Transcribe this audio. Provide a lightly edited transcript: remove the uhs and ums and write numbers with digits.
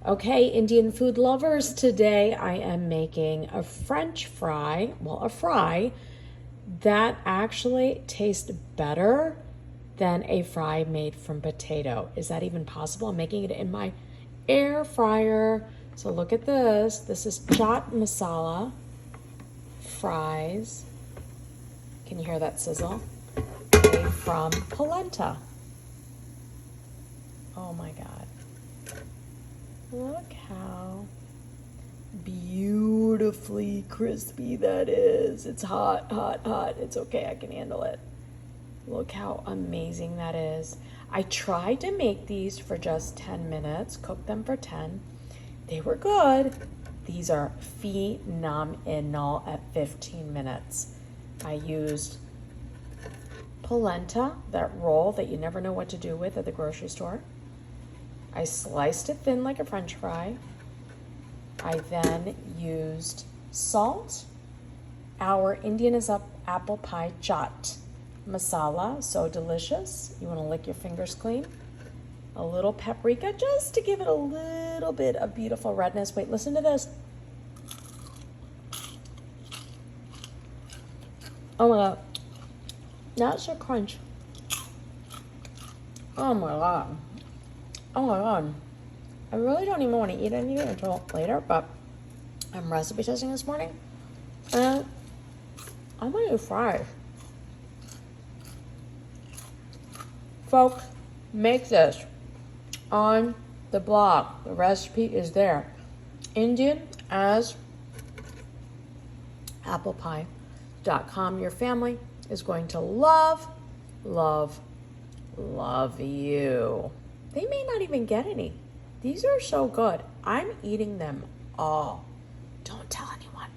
Okay, Indian food lovers, today I am making a French fry, well, a fry that actually tastes better than a fry made from potato. Is that even possible? I'm making it in my air fryer. So look at this. This is Chaat Masala fries. Can you hear that sizzle? Made from polenta. Oh my God. Look how beautifully crispy that is. It's hot, hot, hot. It's okay, I can handle it. Look how amazing that is. I tried to make these for just 10 minutes, cook them for 10. They were good. These are phenomenal at 15 minutes. I used polenta, that roll that you never know what to do with at the grocery store. I sliced it thin like a French fry. I then used salt, our Indian is up apple pie chaat masala, so delicious. You want to lick your fingers clean. A little paprika just to give it a little bit of beautiful redness. Wait, listen to this. Oh my God, that's a crunch. Oh my God. Oh my God. I really don't even want to eat anything until later, but I'm recipe testing this morning and I'm gonna do fries. Folks, make this on the blog. The recipe is there. Indian as applepie.com. Your family is going to love, love, love you. They may not even get any. These are so good. I'm eating them all. Don't tell anyone.